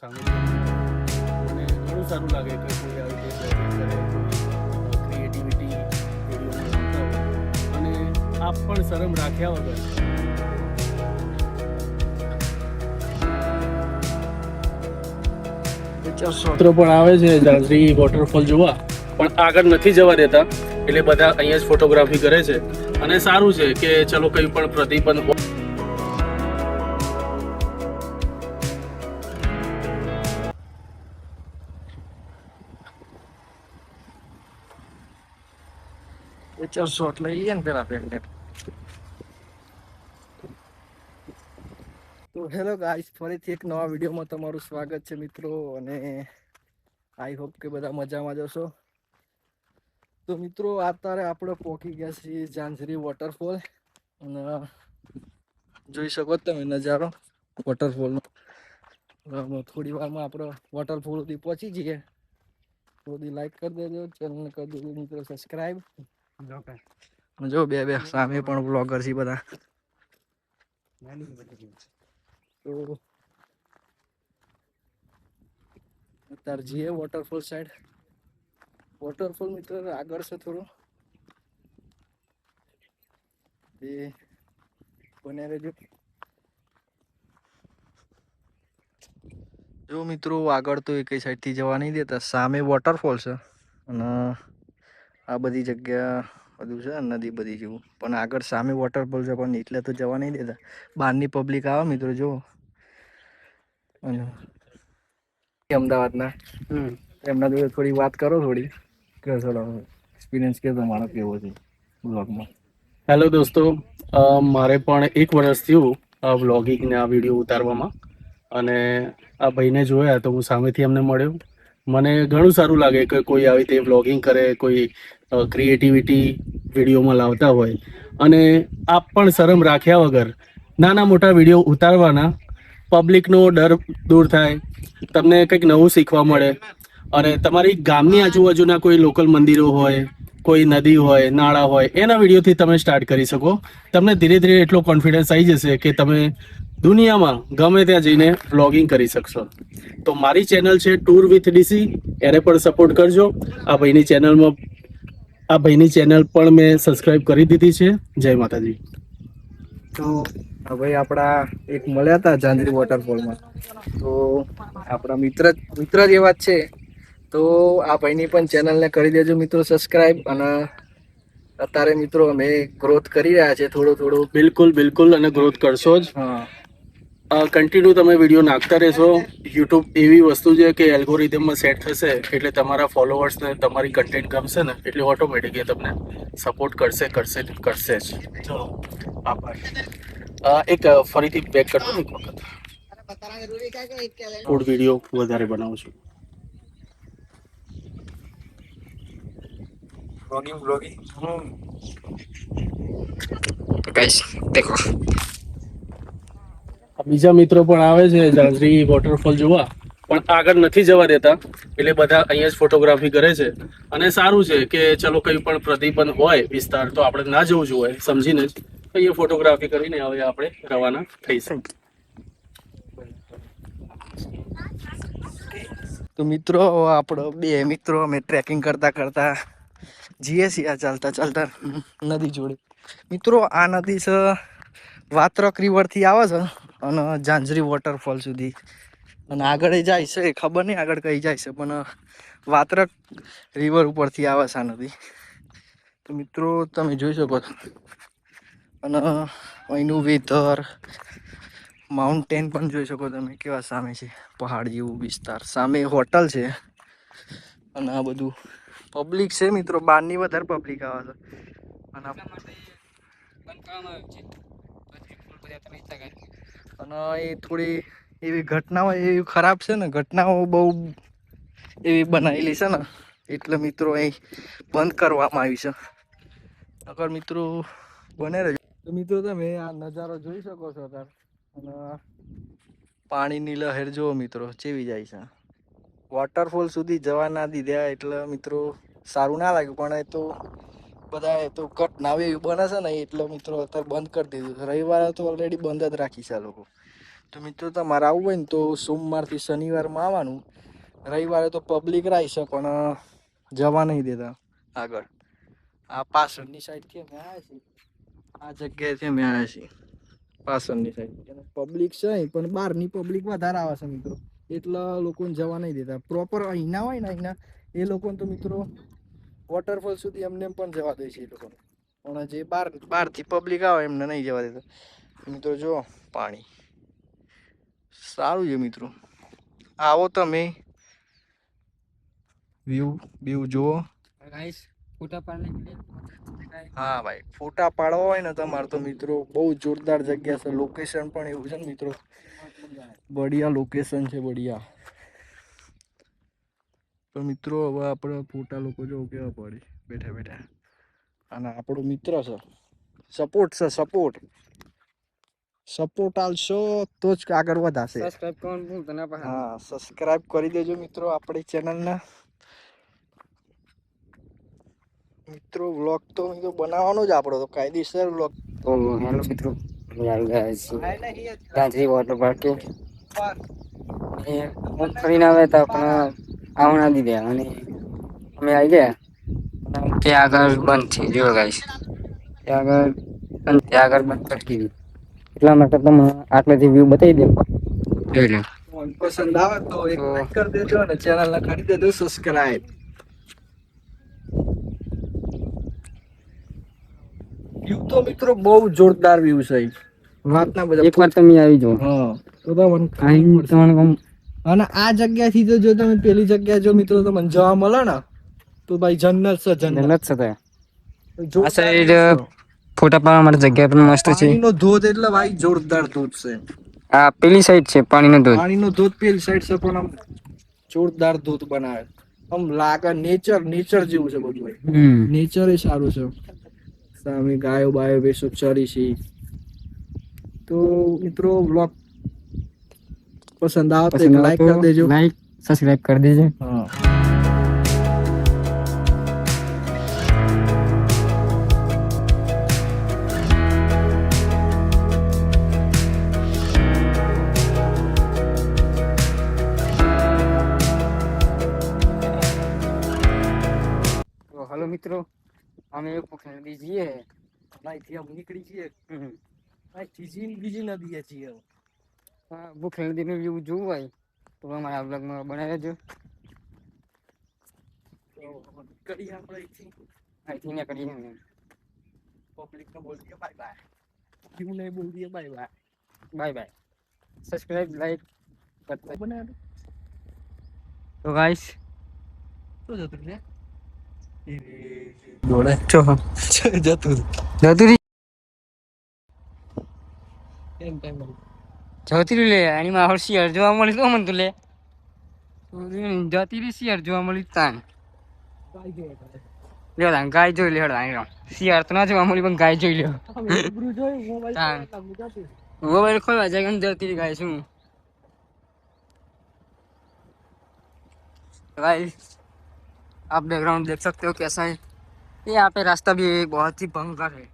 સામે મને ઘણું સારું લાગે કે કોઈ આવી રીતે બ્લોગિંગ કરે, કોઈ ક્રિએટિવિટી વિડીયો બનાવતા હોય અને આપ પણ શરમ રાખ્યા વગર મિત્રો પણ આવે છે ઝાંઝરી વોટરફોલ જોવા, પણ આગળ નથી જવા દેતા, એટલે બધા અહીંયા જ ફોટોગ્રાફી કરે છે. અને સારું છે કે ચલો કંઈ પણ પ્રતિબંધ હોય શોટ લઈએ ને પેલા પેલે. તો હેલો ગાઈસ, ફરીથી એક નવા વિડીયોમાં તમારું સ્વાગત છે મિત્રો, અને આઈ હોપ કે બધા મજામાં જ હશો. તો મિત્રો અત્યારે આપણે પહોંચી ગયા છીએ ઝાંઝરી વોટરફોલ, અને જોઈ શકો તમે નજારો વોટરફોલનો. થોડી વારમાં આપણે વોટરફોલ સુધી પહોંચી જઈએ. થોડી લાઈક કરી દેજો, ચેનલને કરી દેજો મિત્રો સબસ્ક્રાઈબ. જો બે સામે પણ બ્લોગર છે બધા. તો અત્યારે જઈએ વોટરફોલ સાઈડ. વોટરફોલ મિત્રો આગળ છે થોડું, એ બને રહેજો. જો મિત્રો આગળ તો એક સાઈડ થી જવા નહીં દેતા, સામે વોટરફોલ છે અને આ બધી જગ્યા બધું છે નદી બધી જેવું, પણ આગળ સામે વોટરફોલ છે પણ એટલે તો જવા નહીં દેતા. બહારની પબ્લિક આવે મિત્રો જો. અને અમદાવાદના એમના જોડે થોડી વાત કરો, થોડી કે ચલો એક્સપિરિયન્સ કે તમારો કેવો છે બ્લોગમાં. હેલો દોસ્તો, મારે પણ 1 વર્ષ થયું આ વ્લોગિંગ ને આ વિડીયો ઉતારવામાં, અને આ ભાઈને જોયા તો હું સામેથી એમને મળ્યો. મને ઘણું સારું લાગે કે કોઈ આવી રીતે વ્લોગિંગ કરે, કોઈ ક્રિએટિવિટી વિડીયોમાં લાવતા હોય, અને આપ પણ શરમ રાખ્યા વગર નાના મોટા વિડીયો ઉતારવાના. પબ્લિકનો ડર દૂર થાય, તમને કંઈક નવું શીખવા મળે, અને તમારી ગામની આજુબાજુના કોઈ લોકલ મંદિરો હોય, કોઈ નદી હોય, નાળા હોય, એના વિડીયોથી તમે સ્ટાર્ટ કરી શકો. તમને ધીરે ધીરે એટલો કોન્ફિડન્સ આવી જશે કે તમે દુનિયામાં ગમે ત્યાં જઈને વ્લોગિંગ કરી શકશો. તો મારી ચેનલ છે ટૂર વિથ ડીસી, એને પણ સપોર્ટ કરજો. આ ભાઈની ચેનલ પણ મેં સબસ્ક્રાઇબ કરી દીધી છે. જય માતાજી. તો ભાઈ આપણા એક મળ્યા હતા ઝાંઝરી વોટરફોલમાં, તો આપણા મિત્ર જ એવા જ છે. તો આ ભાઈની પણ ચેનલને કરી દેજો મિત્રો સબસ્ક્રાઇબ. અને અત્યારે મિત્રો અમે ગ્રોથ કરી રહ્યા છે થોડું. બિલકુલ, અને ગ્રોથ કરશો જ. હા, કન્ટિન્યુ તમે વિડીયો નાખતા રહેશો. યુટ્યુબ એવી વસ્તુ છે કે એલ્ગોરિધમમાં સેટ થશે, એટલે તમારા ફોલોવર્સને તમારી કન્ટેન્ટ ગમશે ને, એટલે ઓટોમેટિક એ તમને સપોર્ટ કરશે જ. ચલો, આભાર. એક ફરીથી બેક કરતો ને એક વખત. ફૂડ વિડીયો વધારે બનાવું છું. બ્લોગિંગ તો ગાઈસ દેખો, બીજા મિત્રો પણ આવે છે ઝાંઝરી વોટરફોલ જોવા, પણ આગળ નથી જવા દેતા, એટલે બધા અહીંયા જ ફોટોગ્રાફી કરે છે. અને સારું છે કે ચલો કંઈ પણ પ્રતિબંધ હોય વિસ્તાર, તો આપણે ના જવું જોઈએ, સમજીને જ અહીંયા ફોટોગ્રાફી કરીને હવે આપણે રવાના થઈશું. તો મિત્રો આપણો બે મિત્રો અમે ટ્રેકિંગ કરતા જઈએ છીએ ચાલતા નદી જોડે. મિત્રો આ નદી છે વાત્રક રિવર થી આવે છે અને ઝાંઝરી વોટરફોલ સુધી, અને આગળ જાય છે ખબર નહીં આગળ કઈ જાય છે, પણ વાત્રક રિવર ઉપરથી આવે છે આ નદી. તો મિત્રો તમે જોઈ શકો છો. અને અહીંનું વેધર, માઉન્ટેન પણ જોઈ શકો તમે કેવા સામે છે, પહાડ જેવું વિસ્તાર, સામે હોટલ છે. અને આ બધું પબ્લિક છે મિત્રો, બહારની વધારે પબ્લિક આવે છે. અને એ થોડી એવી ઘટનાઓ એવી ખરાબ છે ને, ઘટનાઓ બહુ એવી બનાવેલી છે ને, એટલે મિત્રો અહીં બંધ કરવામાં આવી છે. અગર મિત્રો બને રહેજો. તો મિત્રો તમે આ નજારો જોઈ શકો છો અત્યારે, અને પાણીની લહેર જુઓ મિત્રો ચેવી જાય છે. વોટરફોલ સુધી જવા ના દીધા એટલે મિત્રો સારું ના લાગ્યું, પણ એ તો બધા તો ઘટના એવી બને છે ને, એટલે મિત્રો અત્યારે બંધ કરી દીધું. રવિવારે તો ઓલરેડી બંધ જ રાખી છે આ લોકો. તો મિત્રો તમારે આવવું હોય ને તો સોમવારથી શનિવારમાં આવવાનું. રવિવારે તો પબ્લિક રહેશે પણ જવા નહીં દેતા આગળ. આ પાછળની સાઈડથી અમે આવ્યા છીએ, આ જગ્યાએથી અમે આવ્યા છીએ પાછળની સાઈડ. પબ્લિક છે અહીં પણ બહારની પબ્લિક વધારે આવે છે મિત્રો, એટલે લોકોને જવા નહીં દેતા. પ્રોપર અહીંના હોય ને અહીંના એ લોકોને તો મિત્રો વોટરફોલ સુધી એમને એમ પણ જવા દે છે એ લોકોને, પણ જે બહારથી પબ્લિક આવે એમને નહીં જવા દેતા. મિત્રો જો પાણી સારું છે મિત્રો, આવો તમે વ્યૂ જુઓ. હા ભાઈ, ફોટા પાડવા હોય ને તમારે તો મિત્રો બહુ જોરદાર જગ્યા છે. લોકેશન પણ એવું છે ને મિત્રો, બઢિયા લોકેશન છે, બઢિયા. તો મિત્રો હવે આપણે ફોટા લોકો જો કેવા પડે બેઠા બેઠા. અને આપણો મિત્ર છે, સપોર્ટ છે, સપોર્ટ આલશો તો જ આગળ વધાશે. હા, સબસ્ક્રાઇબ કરી દેજો મિત્રો આપણી ચેનલને. મિત્રો વ્લોગ તો બનાવવાનો જ આપણો તો કાયદેસર વ્લોગ. તો હેલો મિત્રો, અમે આવી ગયા છીએ ગાંધી વોટર પાર્ક. ફરીને આવે તો આપણે આવવા દીધે અને અમે આવી ગયા. ત્યાં આગળ બંધ છે, જો ગાઈસ ત્યાં આગળ બંધ કરી દીધી. એટલા માટે તમે આટલેથી વ્યૂ બતાવી દે જોઈ લો. પસંદ આવે તો એક લાઈક કરી દેજો અને ચેનલને કરી દેજો સબસ્ક્રાઇબ. વ્યૂ તો મિત્રો બહુ જોરદાર વ્યૂ છે. વાતના બધા એકવાર તમે આવી જાઓ. હા, તો તમને તમને અને આ જગ્યાથી તો જો તમે પેલી જગ્યા જો મિત્રો તમને જવા મળે ને તો ભાઈ જન્નત છે, જન્નત. છે. આ સાઈડ ફોટા પાડવા માટે જગ્યા પણ મસ્ત છે. પાણીનો ધોધ એટલે ભાઈ જોરદાર ધોધ છે. આ પેલી સાઈડ છે પાણીનો ધોધ. પાણીનો ધોધ પેલી સાઈડ છે પણ આમ જોરદાર ધોધ બનાવે. આમ લાગે નેચર જેવું છે બધું. નેચર એ સારું છે. સામે ગાયો બાયો બેસો ચરી છે. તો મિત્રો વ્લોગ પસંદ આવે તો લાઈક કરી દેજો, લાઈક સબસ્ક્રાઇબ કરી દેજો. હા. તો હલો મિત્રો, અમે પોખરણ નદી જઈએ. અહીંથી આમ નીકળી છીએ, અહીંથી બીજી નદી છીએ. પોખરણ નદીનું વ્યૂ જોવું હોય તો અમારા બ્લોગમાં બનાવી દેજો. કરીએ આપણે અહીંથી ને કરીએ ને પબ્લિકને બોલ દઈએ બાય બાય. ક્યું નહીં બોલ દઈએ bye bye. Bye bye. Subscribe like કરતા બનાવ્યું તો ગાઈસ તો જતું રે દોડે જતું જતુરી એમ ટાઈમ જતુરી લે આની માં શિયર જોવા મળી તો મને તો લે જતી શિયર જોવા મળી તાન લ્યો તાન ગાય જોઈ લે હડા શિયર તો ના જોવા મળી પણ ગાય જોઈ લ્યો. મોબાઈલ खोलवा जाएगा जती गाय શું गाइस आप बैकग्राउंड देख सकते हो कैसा है. ये यहाँ पे रास्ता भी बहुत ही भयंकर है.